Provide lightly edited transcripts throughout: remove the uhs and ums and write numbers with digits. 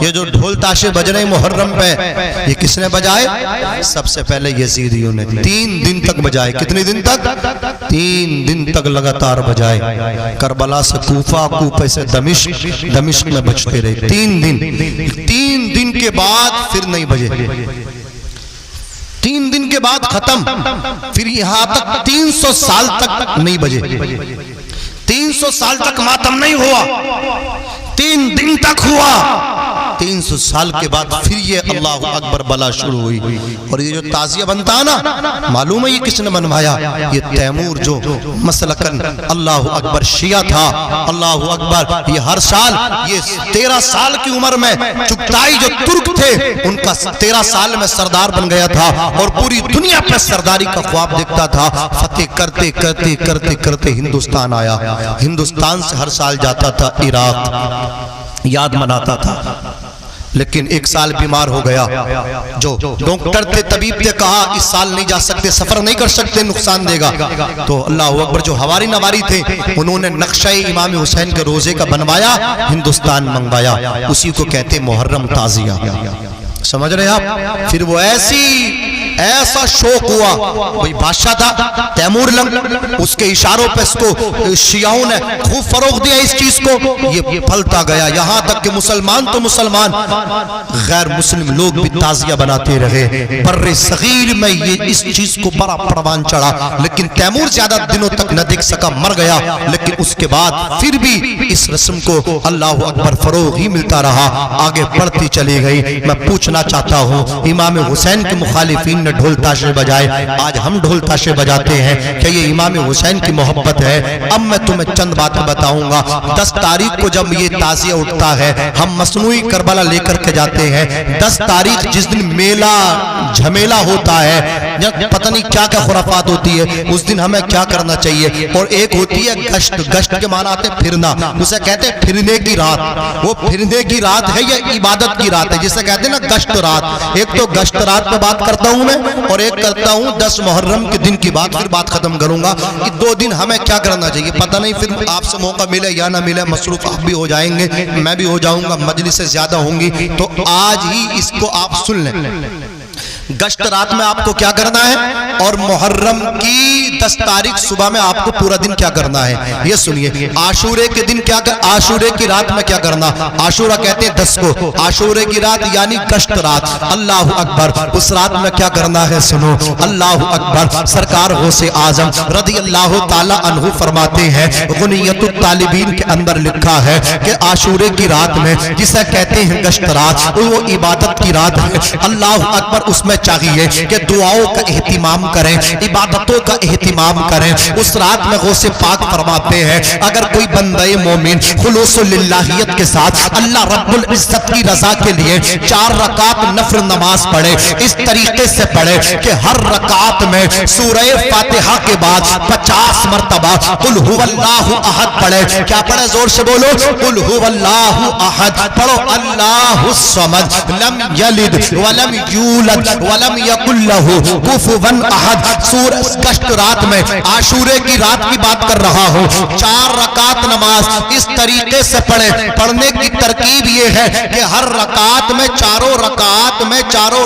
یہ جو ڈھول تاشے بج رہے محرم پہ، یہ کس نے بجائے؟ سب سے پہلے یزیدیوں نے 3 دن تک بجائے۔ کتنے دن تک؟ 3 دن تک لگاتار بجائے۔ کربلا سے کوفہ، کوفہ سے دمشق، دمشق میں بجتے رہے 3 دن کے بعد پھر نہیں بجے۔ 3 دن کے بعد ختم، پھر یہاں تک 300 سال تک نہیں بجے۔ 300 سال تک ماتم نہیں ہوا، 3 دن تک ہوا۔ 300 سال کے بعد پھر یہ اللہ اکبر بلا شروع ہوئی۔ اور یہ جو تعزیہ بنتا ہے نا، معلوم ہے یہ کس نے بنوایا؟ یہ تیمور جو مسلکن اللہ اکبر شیعہ تھا، اللہ اکبر، یہ ہر سال یہ 13 سال کی عمر میں چغتائی جو ترک تھے ان کا 13 سال میں سردار بن گیا تھا اور پوری دنیا پہ سرداری کا خواب دیکھتا تھا۔ فتح کرتے کرتے کرتے کرتے ہندوستان آیا، ہندوستان سے ہر سال جاتا تھا عراق، یاد مناتا تھا، لیکن 1 سال بیمار ہو گیا۔ جو ڈاکٹر تھے، طبیب نے کہا اس سال نہیں جا سکتے، سفر نہیں کر سکتے، نقصان دے گا۔ تو اللہ اکبر جو ہواری نواری تھے انہوں نے نقشہ امام حسین کے روزے کا بنوایا، ہندوستان منگوایا، اسی کو کہتے محرم تعزیہ۔ سمجھ رہے آپ؟ پھر وہ ایسا شوق ہوا، وہی بادشاہ تھا تیمور لنگ، اس کے اشاروں پہ اس کو شیعوں نے خوب فروغ دیا اس چیز کو، یہ پھلتا گیا، یہاں تک کہ مسلمان تو مسلمان، غیر مسلم لوگ بھی تعزیہ بناتے رہے۔ بر صغیر میں یہ اس چیز کو بڑا پروان چڑھا، لیکن تیمور زیادہ دنوں تک نہ دیکھ سکا، مر گیا۔ لیکن اس کے بعد پھر بھی اس رسم کو اللہ اکبر فروغ ہی ملتا رہا، آگے بڑھتی چلی گئی۔ میں پوچھنا چاہتا ہوں، امام حسین کے مخالفین نے ڈھول تاشے بجائے، آج ہم ڈھول تاشے بجاتے ہیں، کہ یہ امام حسین کی محبت ہے؟ اب میں تمہیں چند باتیں بتاؤں گا۔ 10 تاریخ کو جب یہ تعزیہ اٹھتا ہے، ہم مصنوعی کربلا لے کر کے جاتے ہیں۔ 10 تاریخ جس دن میلہ جھمیلا ہوتا ہے، پتہ نہیں کیا کیا خرافات ہوتی ہے، اس دن ہمیں کیا کرنا چاہیے؟ اور ایک ہوتی ہے گشت، گشت کے معنی آتے پھرنا، اسے کہتے ہیں پھرنے کی رات۔ وہ پھرنے کی رات ہے یا عبادت کی رات ہے، جسے کہتے ہیں نا گشت رات۔ ایک تو گشت رات پہ بات کرتا ہوں میں، اور ایک کرتا ہوں 10 محرم کے دن کی بات، پھر بات ختم کروں گا کہ 2 دن ہمیں کیا کرنا چاہیے۔ پتہ نہیں پھر آپ سے موقع ملے یا نہ ملے، مصروف آپ بھی ہو جائیں گے، میں بھی ہو جاؤں گا، مجلسیں زیادہ ہوں گی، تو آج ہی اس کو آپ سن لیں۔ گشت رات میں آپ کو کیا کرنا ہے، اور محرم کی 10 تاریخ صبح میں آپ کو پورا دن کیا کرنا ہے، یہ سنیے۔ عاشورے کے دن کیا کرنا، عاشورے کی رات میں کیا کرنا، عاشورہ کہتے ہیں 10 کو، عاشورے کی رات یعنی گشت رات، اللہ اکبر، اس رات میں کیا کرنا ہے سنو، اللہ اکبر۔ سرکار غوث اعظم رضی اللہ تعالی عنہ فرماتے ہیں، غنیت الطالبین کے اندر لکھا ہے کہ عاشورے کی رات میں جسے کہتے ہیں گشت رات، وہ عبادت کی رات ہے، اللہ اکبر۔ اس میں چاہیے کہ دعاؤں کا اہتمام کریں، عبادتوں کا اہتمام کریں۔ اس رات میں غوث پاک فرماتے ہیں، اگر کوئی بندہ مومن خلوص للہیت کے ساتھ اللہ رب العزت کی رضا کے لیے 4 رکعت نفل نماز پڑھے، اس طریقے سے پڑھے کہ ہر رکعت میں سورہ فاتحہ کے بعد 50 مرتبہ قل هو اللہ احد پڑھے۔ کیا پڑھے؟ زور سے بولو، قل هو اللہ احد پڑھو، اللہ الصمد لم یلد ولم یولد ولم یکن لہ کفوا احد۔ سورہ گشت رات میں عاشورے کی رات کی بات کر رہا ہوں، 4 رکعت نماز اس طریقے سے پڑھے۔ پڑھنے کی ترکیب یہ ہے کہ ہر رکعت میں چاروں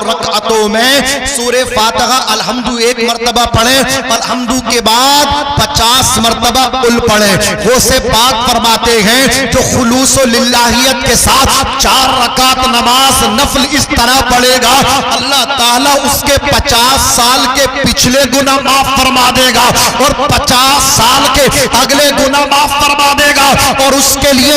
رکعتوں میں سورہ فاتحہ الحمد 1 مرتبہ پڑھیں، الحمد کے بعد 50 مرتبہ قل پڑھیں۔ غوث پاک فرماتے ہیں جو خلوص و للہیت کے ساتھ 4 رکعت نماز نفل اس طرح پڑھے گا، اللہ تعالیٰ اس کے 50 سال کے پچھلے گناہ معاف فرما دے گا، اور 50 سال کے اگلے گناہ معاف فرما دے گا، اور اس کے لیے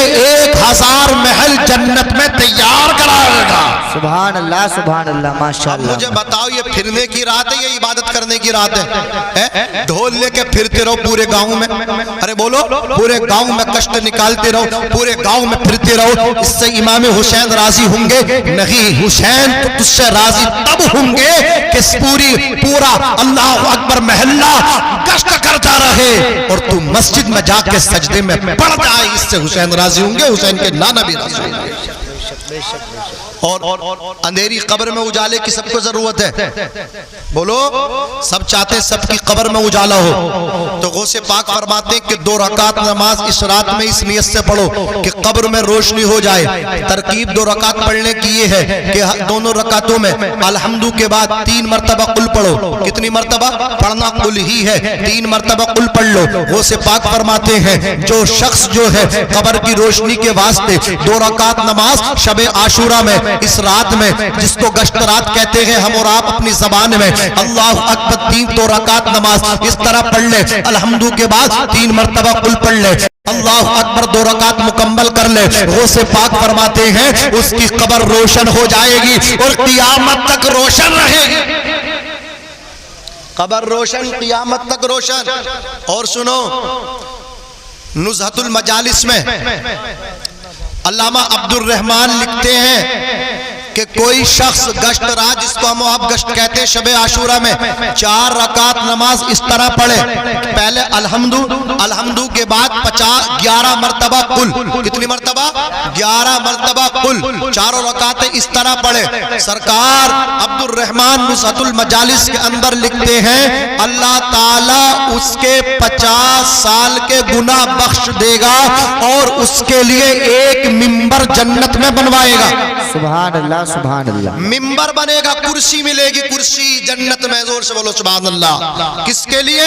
1000 محل جنت میں تیار کرائے گا۔ سبحان اللہ، سبحان اللہ، ماشاءاللہ۔ مجھے بتاؤ یہ پھرنے کی رات ہے یا عبادت کرنے کی رات ہے؟ ڈھول لے کے پھرتے رہو پورے گاؤں میں، ارے بولو، پورے گاؤں میں کشت نکالتے رہو، پورے گاؤں میں پھرتے رہو، اس سے امام حسین راضی ہوں گے؟ نہیں، حسین تو تجھ سے راضی تب ہوں گے کہ پورا اللہ اکبر محلہ گشت کرتا رہے اور تو مسجد میں جا کے سجدے میں پڑ جائے، اس سے حسین راضی ہوں گے، حسین کے نانا بھی راضی ہوں گے۔ اور اندھیری قبر میں اجالے کی سب کو ضرورت ہے؟ بولو، سب چاہتے ہیں سب کی قبر میں اجالا ہو۔ تو غوث پاک فرماتے ہیں کہ 2 رکعت نماز اس رات میں اس نیت سے پڑھو کہ قبر میں روشنی ہو جائے۔ ترکیب 2 رکعت پڑھنے کی یہ ہے کہ دونوں رکعتوں میں الحمدو کے بعد 3 مرتبہ قل پڑھو۔ کتنی مرتبہ پڑھنا؟ قل ہی ہے، 3 مرتبہ قل پڑھ لو۔ غوث پاک فرماتے ہیں جو شخص جو ہے قبر کی روشنی کے واسطے 2 رکعت نماز شب عاشورہ میں اس رات میں، جس کو گشت رات کہتے ہیں ہم اور آپ اپنی زبان میں، اللہ اکبر 2 رکعت نماز اس طرح پڑھ لے، الحمدو کے بعد 3 مرتبہ قل پڑھ لے، اللہ اکبر 2 رکعت مکمل کر لے، غوث پاک فرماتے ہیں اس کی قبر روشن ہو جائے گی اور قیامت تک روشن رہے گی۔ قبر روشن، قیامت تک روشن۔ اور سنو، نزہت المجالس میں علامہ عبد الرحمن لکھتے ہیں کہ کوئی شخص گشت رات، جس کو ہم آپ گشت کہتے ہیں شب عاشورہ میں، 4 رکعت نماز اس طرح پڑھے، پہلے الحمدو کے بعد 11 مرتبہ قل۔ کتنی مرتبہ؟ 11 مرتبہ قل، 4 رکعتیں اس طرح پڑھے۔ سرکار عبد الرحمن نزہت المجالس کے اندر لکھتے ہیں اللہ تعالیٰ اس کے 50 سال کے گناہ بخش دے گا اور اس کے لیے ایک ممبر جنت میں بنوائے گا۔ سبحان اللہ، سبحان اللہ۔ ممبر بنے گا، کرسی ملے گی، کرسی جنت میں، زور سے بولو سبحان اللہ۔ کس کے لیے؟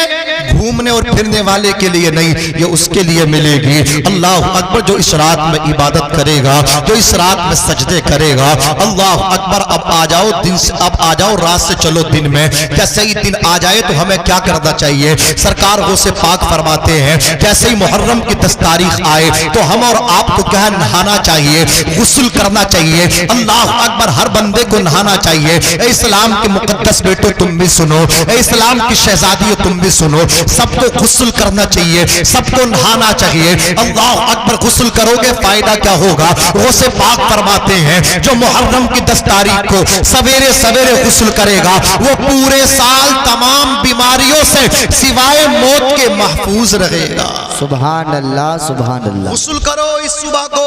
گھومنے اور پھرنے والے کے لیے نہیں، یہ اس کے لیے ملے گی۔ اللہ اکبر، جو اس رات میں عبادت کرے گا، جو اس رات میں سجدے کرے گا، اللہ اکبر۔ اب آ جاؤ دن سے، اب آ جاؤ رات سے چلو دن میں۔ جیسے ہی دن آ جائے تو ہمیں کیا کرنا چاہیے؟ سرکار غوث پاک فرماتے ہیں جیسے ہی محرم کی 10 تاریخ آئے تو ہم اور آپ کو کیا نہانا چاہیے، غسل کرنا چاہیے۔ اللہ اکبر، ہر بندے کو نہانا چاہیے۔ اے اسلام کے مقدس بیٹو تم بھی سنو، اے اسلام کی شہزادیوں تم بھی سنو، سب کو غسل کرنا چاہیے، سب کو نہانا چاہیے۔ اللہ اکبر، غسل کرو گے فائدہ کیا ہوگا؟ غوث پاک فرماتے ہیں جو محرم کی 10 تاریخ کو سویرے سویرے غسل کرے گا وہ پورے سال تمام بیماریوں سے سوائے موت کے محفوظ رہے گا۔ سبحان اللہ، سبحان اللہ۔ غسل کرو اس صبح کو،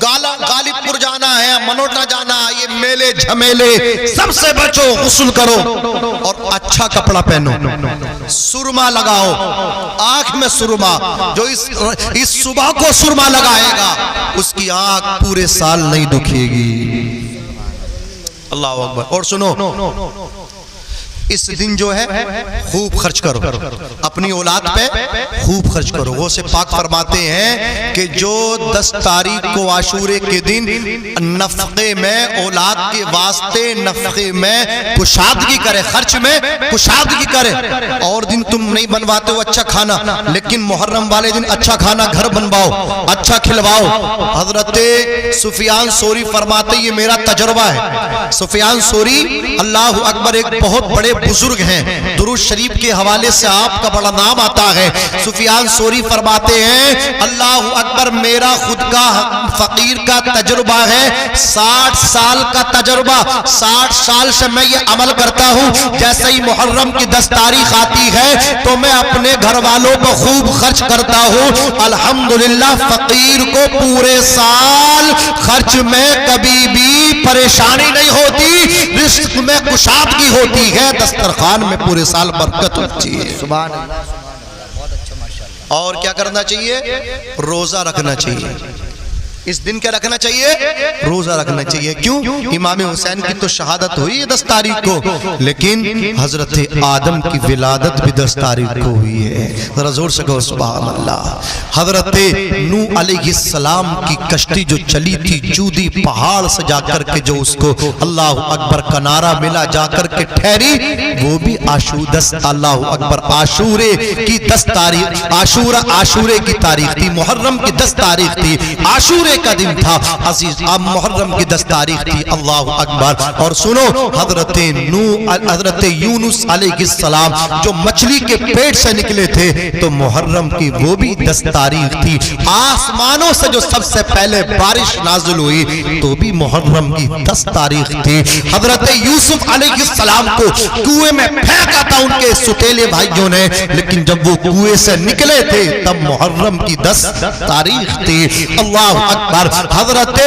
غالب پور جانا ہے، منوٹا جانا، یہ میلے جھمیلے سب سے بچو، غسل کرو اور اچھا کپڑا پہنو، سرما لگاؤ، آنکھ میں سرما۔ جو اس صبح کو سرما لگائے گا اس کی آنکھ پورے سال نہیں دکھے گی۔ اللہ اکبر۔ اور سنو، اس دن جو ہے خوب خرچ کرو، اپنی اولاد پہ خوب خرچ کرو۔ غوث پاک فرماتے ہیں کہ جو 10 تاریخ کو عاشورے کے دن نفقے میں، اولاد کے واسطے نفقے میں کشادگی کرے، خرچ میں کشادگی کرے۔ اور دن تم نہیں بنواتے ہو اچھا کھانا، لیکن محرم والے دن اچھا کھانا گھر بنواؤ، اچھا کھلواؤ۔ حضرت سفیان ثوری فرماتے یہ میرا تجربہ ہے۔ سفیان ثوری اللہ اکبر ایک بہت بڑے بزرگ ہیں، درود شریف کے حوالے سے آپ کا بڑا نام آتا ہے۔ سفیان ثوری فرماتے ہیں اللہ اکبر، میرا خود کا فقیر کا تجربہ ہے، 60 سال کا تجربہ، 60 سال سے میں یہ عمل کرتا ہوں، جیسے ہی محرم کی 10 تاریخ آتی ہے تو میں اپنے گھر والوں کو خوب خرچ کرتا ہوں۔ الحمدللہ فقیر کو پورے سال خرچ میں کبھی بھی پریشانی نہیں ہوتی، رزق میں کشادگی ہوتی ہے، دسترخوان میں پورے سال برکت ہوتی ہے۔ سبحان اللہ، بہت اچھا، ماشاءاللہ۔ اور کیا کرنا چاہیے؟ روزہ رکھنا چاہیے۔ اس دن کیا رکھنا چاہیے؟ روزہ رکھنا چاہیے۔ کیوں؟ امام حسین کی تو شہادت ہوئی ہے 10 تاریخ کو، لیکن حضرت آدم کی ولادت بھی 10 تاریخ کو ہوئی ہے۔ ذرا زور سے کہو سبحان اللہ۔ حضرت نوح علیہ السلام کی کشتی جو چلی تھی جودی پہاڑ سے جا کر کے، جو اس کو اللہ اکبر کنارہ ملا جا کر کے ٹھہری، وہ بھی اللہ اکبر عاشورے کی 10 تاریخ، عاشورے کی تاریخ تھی، محرم کی 10 تاریخ تھی، عاشورے کا دن تھا عزیز، اب محرم کی 10 تاریخ تھی۔ اللہ اکبر۔ اور سنو، حضرت یونس علیہ السلام جو مچھلی کے پیٹ سے نکلے تھے تو محرم کی وہ بھی 10 تاریخ تھی۔ آسمانوں سے جو سب سے پہلے بارش نازل ہوئی تو بھی محرم کی 10 تاریخ تھی۔ حضرت یوسف علیہ السلام کو کنویں میں پھینکا تھا ان کے سوتیلے بھائیوں نے، لیکن جب وہ کنویں سے نکلے تھے تب محرم کی 10 تاریخ تھی۔ اللہ اکبر، حضرت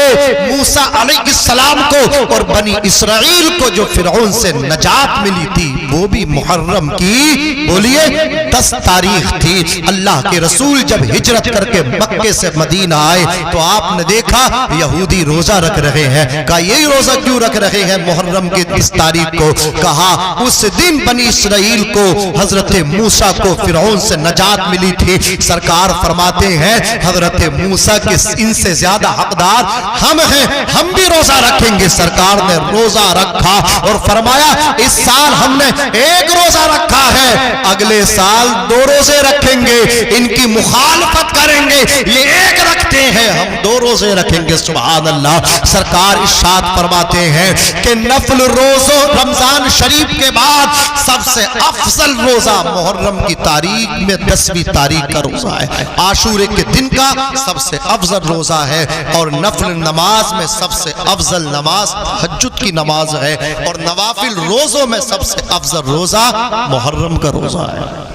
موسیٰ علیہ السلام کو اور بنی اسرائیل کو جو فرعون سے نجات ملی تھی وہ بھی محرم کی بولیے 10 تاریخ تھی۔ اللہ کے رسول جب ہجرت کر کے مکے سے مدینہ آئے تو آپ نے دیکھا یہودی روزہ رکھ رہے ہیں، کہا یہی روزہ کیوں رکھ رہے ہیں محرم کی 10 تاریخ کو؟ کہا اس دن بنی اسرائیل کو حضرت موسیٰ کو فرعون سے نجات ملی تھی۔ سرکار فرماتے ہیں حضرت موسیٰ کے ان سے زیادہ حقدار ہم ہیں، ہم بھی روزہ رکھیں گے۔ سرکار نے روزہ رکھا اور فرمایا اس سال ہم نے 1 روزہ رکھا ہے، اگلے سال 2 روزے رکھیں گے، ان کی مخالفت کریں گے، یہ 1 رکھتے ہیں ہم 2 روزے رکھیں گے۔ سبحان اللہ۔ سرکار ارشاد فرماتے ہیں کہ نفل روزوں رمضان شریف کے بعد سب سے افضل روزہ محرم کی تاریخ میں 10ویں تاریخ کا روزہ ہے، عاشورے کے دن کا سب سے افضل روزہ ہے، اور نفل نماز میں سب سے افضل نماز تہجد کی نماز ہے، اور نوافل روزوں میں سب سے افضل روزہ محرم کا روزہ ہے،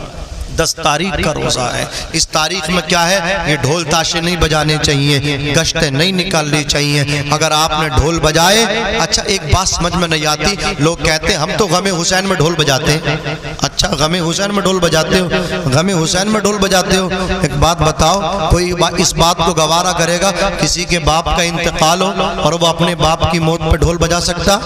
10 تاریخ کا روزہ ہے۔ اس تاریخ میں کیا ہے؟ یہ ڈھول تاشے نہیں بجانے چاہیے، گشتیں نہیں نکالنی چاہیے۔ اگر آپ نے ڈھول بجائے، اچھا ایک بات سمجھ میں نہیں آتی، لوگ کہتے ہیں ہم تو غم حسین میں ڈھول بجاتے ہیں۔ اچھا غم حسین میں ڈھول بجاتے ہو؟ غم حسین میں ڈھول بجاتے ہو؟ ایک بات بتاؤ، کوئی اس بات کو گوارا کرے گا کسی کے باپ کا انتقال ہو اور وہ اپنے باپ کی موت پہ ڈھول بجا سکتا؟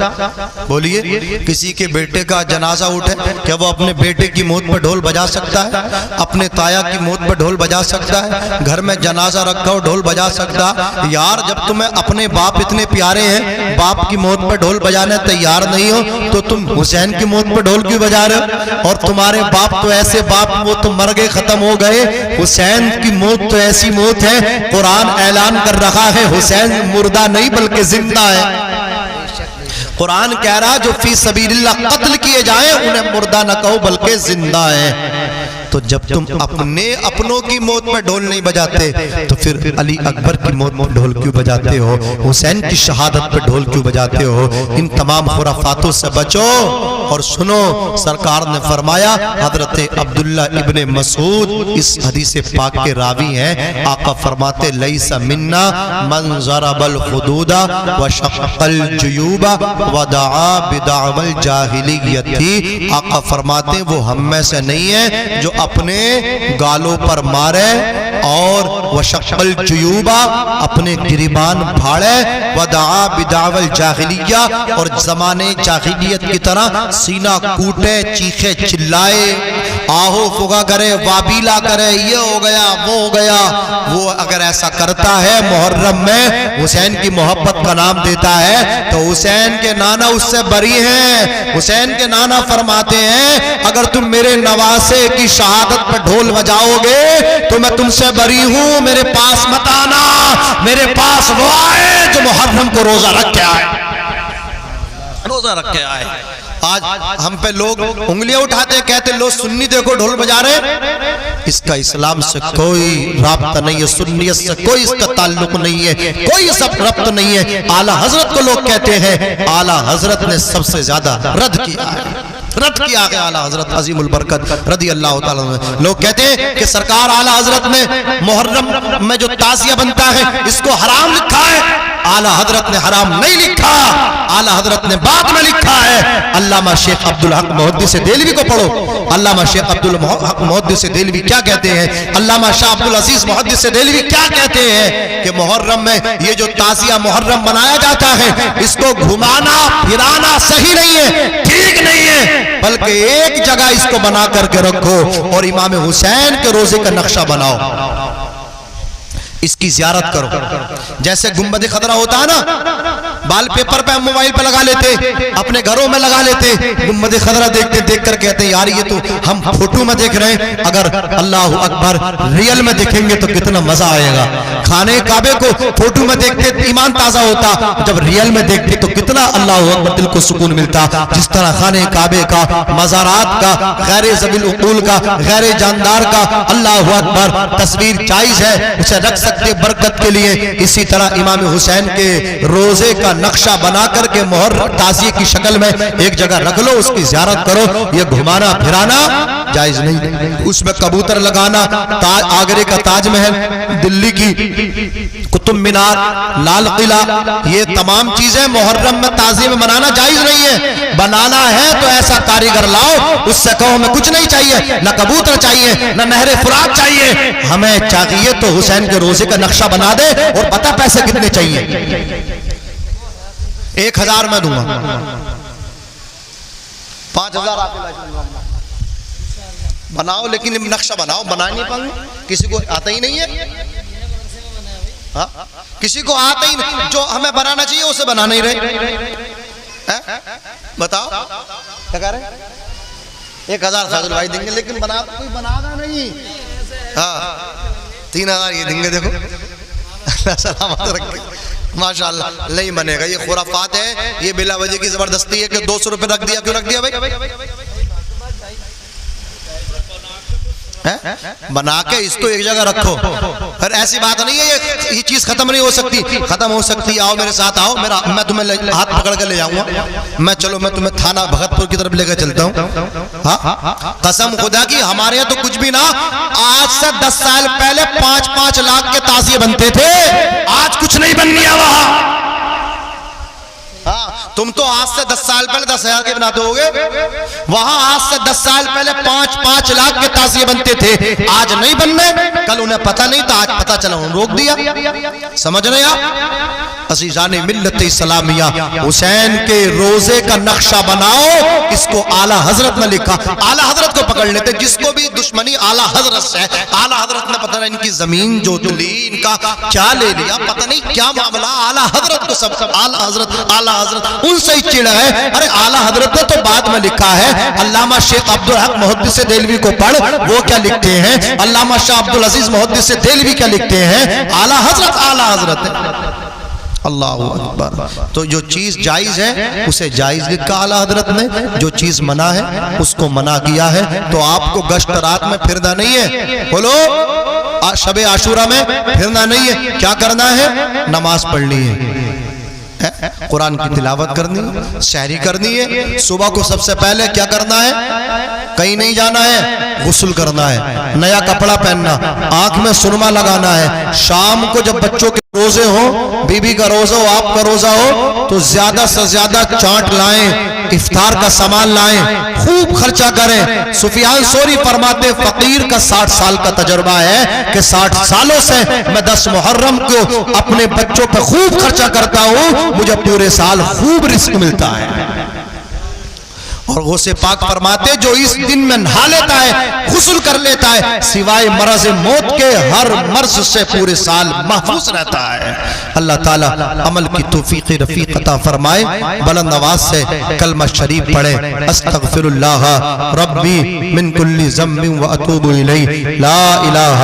بولیے، کسی کے بیٹے کا جنازہ اٹھے کیا وہ اپنے بیٹے کی موت پہ ڈھول بجا سکتا ہے؟ اپنے تایا کی موت پہ ڈھول بجا سکتا ہے؟ گھر میں جنازہ رکھا ہو ڈھول بجا سکتا؟ یار جب تمہیں اپنے باپ اتنے پیارے ہیں، باپ کی موت پہ ڈھول بجانے تیار نہیں ہو تو تم حسین کی موت پہ ڈھول کیوں بجا رہے ہو؟ اور تمہارے باپ تو ایسے باپ وہ تو مر گئے، ختم ہو گئے، حسین کی موت تو ایسی موت ہے، قرآن اعلان کر رہا ہے حسین مردہ نہیں بلکہ زندہ ہے۔ قرآن کہہ رہا جو فی سبیل اللہ قتل کیے جائیں انہیں مردہ نہ کہو بلکہ زندہ ہے۔ تو جب تم اپنوں کی موت میں ڈھول نہیں بجاتے تو پھر علی اکبر کی موت میں ڈھول کیوں بجاتے ہو؟ حسین کی شہادت پہ ڈھول کیوں بجاتے ہو؟ ان تمام خرافاتوں سے بچو اور سنو۔ سرکار نے فرمایا، حضرت عبداللہ ابن مسعود اس حدیث پاک کے راوی ہیں، آقا فرماتے لیس منا من ضرب الخدود وشق الجیوب ودعا بدعوى الجاہلیت۔ آقا فرماتے وہ ہم میں سے نہیں ہے جو اپنے گالوں پر مارے اور وشق الجیوب اپنے گریبان پھاڑے، ودعا بدعوى الجاہلیہ اور زمانے جاہلیت کی طرح سینہ کوٹے، چیخے چلائے، آہو فگا کرے، وابیلا کرے، یہ ہو گیا وہ ہو گیا۔ وہ اگر ایسا کرتا ہے محرم میں حسین کی محبت کا نام دیتا ہے تو حسین کے نانا اس سے بری ہیں۔ حسین کے نانا فرماتے ہیں اگر تم میرے نواسے کی شہادت پر ڈھول بجاؤ گے تو میں تم سے بری ہوں، میرے پاس مت آنا، میرے پاس وہ آئے جو محرم کو روزہ رکھ کے آئے، روزہ رکھ کے آئے۔ آج ہم پہ لوگ انگلیاں اٹھاتے کہتے لو سنی دیکھو ڈھول بجا رہے، اس کا اسلام سے کوئی رابطہ نہیں ہے، سنیت سے کوئی اس کا تعلق نہیں ہے، کوئی سب ربط نہیں ہے۔ اعلیٰ حضرت کو لوگ کہتے ہیں، اعلیٰ حضرت نے سب سے زیادہ رد کیا ہے، رد کیا گیا اعلیٰ حضرت عظیم البرکت رضی اللہ تعالیٰ عنہ۔ لوگ کہتے ہیں کہ سرکار اعلیٰ حضرت نے محرم میں جو تعزیہ بنتا ہے اس کو حرام لکھا ہے، اعلیٰ حضرت نے حرام نہیں لکھا، اعلیٰ حضرت نے بعد میں لکھا ہے۔ علامہ شیخ عبدالحق محدث دہلوی کو پڑھو، علامہ شیخ عبدالحق محدث دہلوی کیا کہتے ہیں، علامہ شاہ عبدالعزیز محدث دہلوی کیا کہتے ہیں کہ محرم میں یہ جو تعزیہ محرم منایا جاتا ہے اس کو گھمانا پھرانا صحیح نہیں ہے، ٹھیک نہیں ہے، بلکہ ایک جگہ اس کو بنا کر کے رکھو اور امام حسین کے روزے کا نقشہ بناؤ، اس کی زیارت کرو۔ جیسے گنبد خضرا ہوتا ہے نا، بال پیپر پہ ہم موبائل پہ لگا لیتے، اپنے گھروں میں لگا لیتے، گنبد خضرا دیکھتے دیکھ کر کہتے ہیں یار یہ تو ہم فوٹو میں دیکھ رہے ہیں، اگر اللہ اکبر ریل میں دیکھیں گے تو کتنا مزہ آئے گا۔ خانے کعبے کو فوٹو میں دیکھتے ایمان تازہ ہوتا، جب ریل میں دیکھتے تو کتنا اللہ اکبر دل کو سکون ملتا۔ جس طرح خانے کعبے کا، مزارات کا، غیر ذوی العقول کا، غیر جاندار کا اللہ اکبر تصویر جائز ہے، اسے رکھ سکتے برکت کے لیے، اسی طرح امام حسین کے روزے کا نقشہ بنا کر کے مہر تعزیے کی شکل میں ایک جگہ رکھ لو، اس کی زیارت کرو، یہ گھمانا پھرانا جائز نہیں۔ اس میں کبوتر لگانا، آگرے کا تاج محل، دلی کی قطب مینار، لال قلعہ، یہ تمام چیزیں محرم میں تعزیے میں منانا جائز نہیں ہے۔ بنانا ہے تو ایسا کاریگر لاؤ، اس سے کہو ہمیں کچھ نہیں چاہیے، نہ کبوتر چاہیے نہ نہر فرات چاہیے، ہمیں چاہیے تو حسین کے روزے کا نقشہ بنا دے، اور پتہ پیسے کتنے چاہیے؟ 1000 میں دوں گا، 5000 آپ بناؤ، لیکن نقشہ بناؤ، بنا نہیں پاؤں، کسی کو آتا ہی نہیں ہے، ہاں کسی کو آتا ہی نہیں، جو ہمیں بنانا چاہیے اسے بنا نہیں رہے، بتاؤ کیا کہہ رہے ہیں؟ 1000 فاضل بھائی دیں گے، لیکن بنا کوئی بنا گا نہیں، ہاں 3000 یہ دیں گے، دیکھو اللہ سلامت رکھے، ماشاءاللہ نہیں بنے گا، یہ خرافات ہے، یہ بلا وجہ کی زبردستی ہے کہ 200 روپے رکھ دیا، کیوں رکھ دیا بھائی؟ بنا کے اس کو ایک جگہ رکھو، پھر ایسی بات نہیں ہے یہ چیز ختم نہیں ہو سکتی، ختم ہو سکتی، آؤ میرے ساتھ آؤ، میں تمہیں ہاتھ پکڑ کے لے جاؤں گا، میں تمہیں تھانہ بھگت پور کی طرف لے کے چلتا ہوں، ہاں قسم خدا کی، ہمارے یہاں تو کچھ بھی نہ، آج سے 10 سال پہلے 5-5 لاکھ کے تعزیے بنتے تھے، آج کچھ نہیں بن گیا وہاں، تم تو آج سے 10 سال پہلے 10,000 کے بناتے ہوگے، وہاں آج سے 10 سال پہلے 5-5 لاکھ کے تعزیے بنتے تھے، آج نہیں بننے، کل انہیں پتہ نہیں تھا، آج پتہ چلا انہوں نے روک دیا، سمجھ رہے آپ؟ عزیزان ملت اسلامیہ، حسین کے روزے کا نقشہ بناؤ، اس کو اعلیٰ حضرت نے لکھا، اعلیٰ حضرت کو پکڑ لیتے، جس کو بھی دشمنی اعلیٰ حضرت سے ہے، اعلیٰ حضرت نے پتہ نہیں ان کی زمین جو لی، ان کا کیا لے لیا، پتہ نہیں کیا معاملہ، اعلیٰ حضرت کو سب اعلیٰ حضرت ان سے ہی چڑ ہے، ارے اعلیٰ حضرت نے تو بعد میں لکھا ہے، علامہ شیخ عبدالحق محدث دہلوی کو پڑھ، وہ کیا لکھتے ہیں، علامہ شاہ عبدالعزیز محدث دہلوی کیا لکھتے ہیں، اعلیٰ حضرت ہے، اللہ اکبر۔ تو جو چیز جائز ہے اسے جائز لکھا اعلیٰ حضرت نے، جو چیز منع ہے اس کو منع کیا ہے، تو آپ کو گشت رات میں پھرنا نہیں ہے، بولو شب عاشورہ میں پھرنا نہیں ہے، کیا کرنا ہے؟ نماز پڑھنی ہے، قرآن کی تلاوت کرنی ہے، سحری کرنی ہے، صبح کو سب سے پہلے کیا کرنا ہے؟ کہیں نہیں جانا ہے، غسل کرنا ہے، نیا کپڑا پہننا، آنکھ میں سرما لگانا ہے، شام کو جب بچوں کے روزے ہوں، بی بی کا روزہ ہو، آپ کا روزہ ہو، تو زیادہ سے زیادہ چاٹ لائیں، افطار کا سامان لائیں، خوب خرچہ کریں۔ سفیان ثوری فرماتے فقیر کا 60 سال کا تجربہ ہے کہ 60 سالوں سے میں 10 محرم کو اپنے بچوں پہ خوب خرچہ کرتا ہوں، مجھے پورے سال خوب رزق ملتا ہے۔ اور غوث پاک فرماتے جو اس دن میں نہا لیتا ہے، غسل کر لیتا ہے، سوائے مرض موت کے ہر مرض سے پورے سال محفوظ رہتا ہے۔ اللہ تعالیٰ عمل کی توفیق رفیق عطا فرمائے۔ بلند آواز سے کلمہ شریف پڑھیں، استغفر اللہ ربی من کل ذنب واتوب الیہ، لا الہ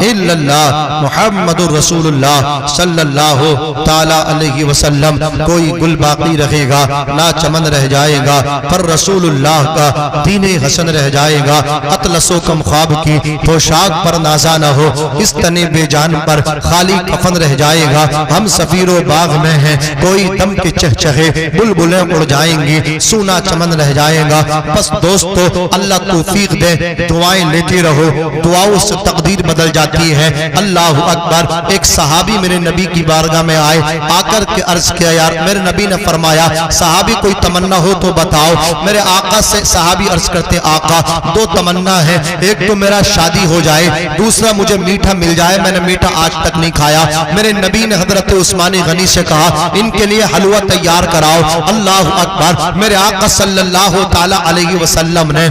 الا اللہ محمد رسول اللہ صلی اللہ تعالی علیہ وسلم۔ کوئی گل باقی رہے گا نہ چمن رہ جائے گا، پر رسول اللہ کا دین حسن رہ جائے گا۔ اطلس و کم خواب کی پوشاک پر نازا نہ ہو، اس تنے بے جان پر خالی کفن رہ جائے گا۔ ہم سفیر و باغ میں ہیں، کوئی دم کے چہچہے بلبلیں اڑ جائیں گی، سونا چمن رہ جائے گا۔ بس دوستو اللہ توفیق دے، دعائیں لیتی رہو، دعاؤں سے تقدیر بدل جاتی ہے۔ اللہ اکبر۔ ایک صحابی میرے نبی کی بارگاہ میں آئے، آ کر کے عرض کیا یار، میرے نبی نے فرمایا صحابی کوئی تمنا ہو تو بتاؤ۔ میرے آقا سے صحابی عرض کرتے آقا 2 تمنا ہے، ایک تو میرا شادی ہو جائے، دوسرا مجھے میٹھا مل جائے، میں نے میٹھا آج تک نہیں کھایا۔ میرے نبی نے حضرت عثمان غنی سے کہا ان کے لیے حلوہ تیار کراؤ۔ اللہ اکبر۔ میرے آقا صلی اللہ تعالی علیہ وسلم نے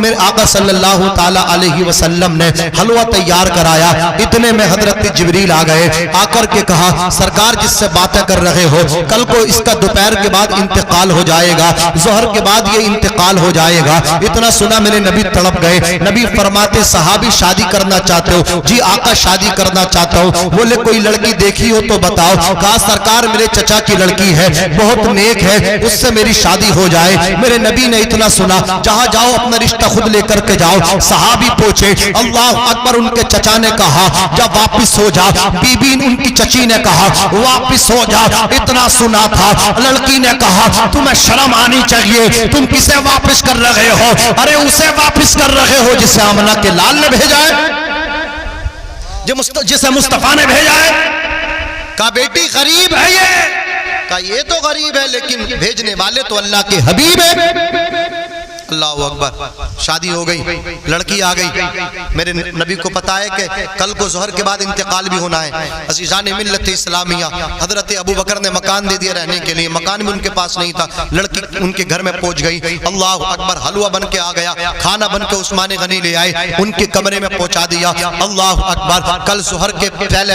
میرے آقا صلی اللہ تعالی علیہ وسلم نے حلوہ تیار کرایا۔ اتنے میں حضرت جبریل آ گئے، آ کر کے کہا سرکار جس سے باتیں کر رہے ہو کل کو اس کا دوپہر کے بعد انتقال ہو جائے گا، ظہر کے بعد بعد یہ انتقال ہو جائے گا۔ اتنا سنا میرے نبی تڑپ گئے۔ نبی فرماتے صحابی شادی کرنا چاہتے ہو؟ جی آقا شادی کرنا چاہتا ہوں۔ بولے کوئی لڑکی دیکھی ہو تو بتاؤ۔ کہا سرکار میرے چچا کی لڑکی ہے، بہت نیک ہے، اس سے میری شادی ہو جائے۔ میرے نبی نے اتنا سنا، جہاں جاؤ اپنا رشتہ خود لے کر کے جاؤ۔ صحابی پوچھے اللہ اکبر، ان کے چچا نے کہا جب واپس ہو جا۔ بی بی ان کی چچی نے کہا واپس ہو جا۔ اتنا سنا تھا، لڑکی نے کہا تمہیں شرم آنی چاہیے، تم کسے واپس کر رہے ہو؟ ارے اسے واپس کر رہے ہو جسے آمنہ کے لال نے بھیجا ہے، جسے مصطفیٰ نے بھیجا ہے۔ کہا بیٹی غریب ہے یہ، کہا یہ تو غریب ہے لیکن بھیجنے والے تو اللہ کے حبیب ہیں۔ اللہ اکبر، شادی ہو گئی، لڑکی آ گئی۔ میرے نبی کو پتا ہے کہ کل کو ظہر کے بعد انتقال بھی ہونا ہے۔ عزیزان ملت اسلامیہ، حضرت ابو بکر نے مکان دے دیا رہنے کے لیے، مکان بھی ان کے پاس نہیں تھا۔ لڑکی ان کے گھر میں پہنچ گئی، اللہ اکبر، حلوہ بن کے آ گیا، کھانا بن کے عثمان غنی لے آئے، ان کے کمرے میں پہنچا دیا۔ اللہ اکبر، کل ظہر کے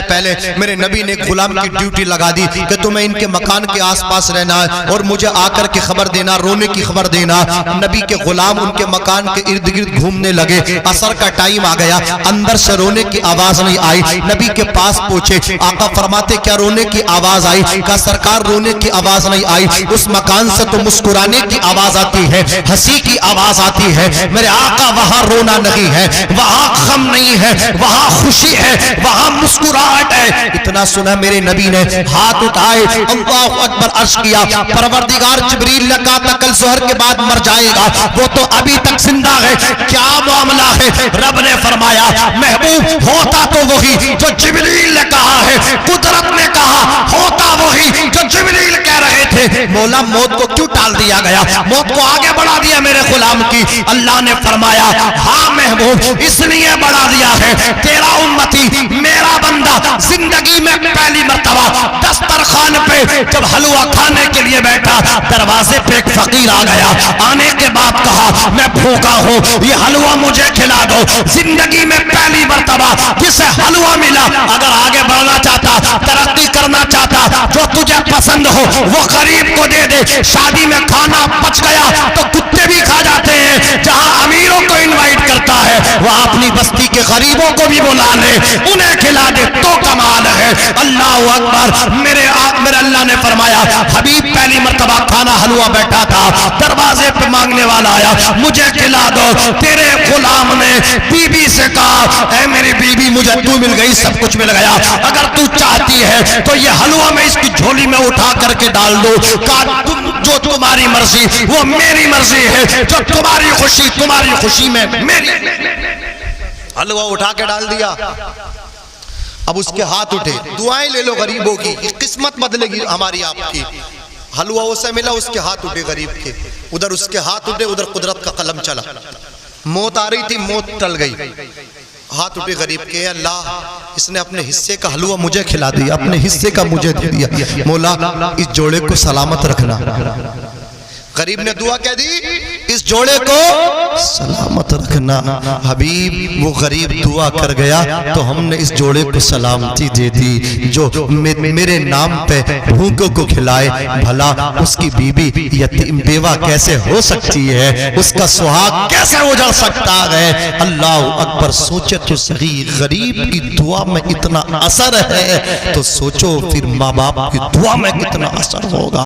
پہلے میرے نبی نے غلام کی ڈیوٹی لگا دی کہ تمہیں ان کے مکان کے آس پاس رہنا ہے اور مجھے آ کر کے خبر دینا، رونے کی خبر دینا۔ نبی کے غلام ان کے مکان کے ارد گرد گھومنے لگے۔ عصر کا ٹائم آ گیا، اندر سے رونے کی آواز نہیں آئی۔ نبی کے پاس پوچھے، آقا فرماتے کیا رونے کی آواز آئی؟ کہا سرکار رونے کی آواز نہیں آئی، اس مکان سے تو مسکرانے کی آواز آتی ہے، ہنسی کی آواز آتی ہے۔ میرے آقا وہاں رونا نہیں ہے، وہاں غم نہیں ہے، وہاں خوشی ہے، وہاں مسکراہٹ ہے۔ اتنا سنا میرے نبی نے ہاتھ اٹھائے، اللہ اکبر عرض کیا، پروردگار جبریل نے کہا تھا کل ظہر کے بعد مر جائے گا، وہ تو ابھی تک زندہ ہے، کیا معاملہ ہے؟ رب نے فرمایا محبوب ہوتا تو وہی جو جبریل نے کہا ہے، قدرت نے کہا ہوتا وہی جو جبریل کہہ رہے تھے۔ مولا موت کو کیوں ٹال دیا گیا؟ موت کو آگے بڑھا دیا میرے غلام کی۔ اللہ نے فرمایا ہاں محبوب اس لیے بڑھا دیا ہے، تیرا امتی میرا بندہ زندگی میں پہلی مرتبہ دسترخوان پہ جب حلوہ کھانے کے لیے بیٹھا، دروازے پہ ایک فقیر آ گیا، آنے کے بعد کہا میں بھوکا ہوں، یہ حلوہ مجھے کھلا دو۔ زندگی میں پہلی مرتبہ جسے حلوہ ملا، اگر آگے بڑھنا چاہتا، ترقی کرنا چاہتا، جو تجھے پسند ہو وہ غریب کو دے دے۔ شادی میں کھانا بچ گیا تو کتے بھی کھا جاتے ہیں، جہاں امیروں کو انوائٹ کرتا ہے وہاں اپنی بستی کے غریبوں کو بھی بلا لے، انہیں کھلا دے تو کمال ہے۔ اللہ اکبر، میرے اللہ نے فرمایا حبیب پہلی مرتبہ کھانا حلوہ بیٹھا تھا، دروازے پہ مانگنے والا آیا مجھے کھلا دو۔ تیرے غلام نے بی بی سے کہا اے میری بی بی مجھے تو مل گئی، سب کچھ مل گیا، اگر تو چاہتی ہے تو یہ حلوہ میں اس کی جھولی میں اٹھا کر کے ڈال دو۔ کہا جو تمہاری مرضی وہ میری مرضی ہے، جو تمہاری خوشی میں میری۔ حلوہ اٹھا کے ڈال دیا۔ اب اس کے ہاتھ اٹھے، دعائیں لے لو غریبوں کی، قسمت بدلے گی ہماری آپ کی۔ حلوہ اسے ملا، اس کے ہاتھ اٹھے غریب کے، ادھر اس کے ہاتھ اٹھے، ادھر قدرت کا قلم چلا۔ موت آ رہی تھی، موت ٹل گئی۔ ہاتھ اٹھے غریب کے، اللہ اس نے اپنے حصے کا حلوہ مجھے کھلا دیا، اپنے حصے کا مجھے دے دیا، مولا اس جوڑے کو سلامت رکھنا۔ غریب نے دعا کہہ دی اس جوڑے کو سلامت رکھنا۔ حبیب وہ غریب دعا کر گیا تو ہم نے اس جوڑے کو سلامتی دے دی، جو میرے نام پہ بھوکوں کو کھلائے۔ بھلا اس کی بیوی یتیم بیوہ کیسے ہو سکتی ہے، اس کا سہاگ کیسے اجڑ سکتا ہے؟ اللہ اکبر، سوچے تو صحیح، غریب کی دعا میں اتنا اثر ہے تو سوچو پھر ماں باپ کی دعا میں کتنا اثر ہوگا۔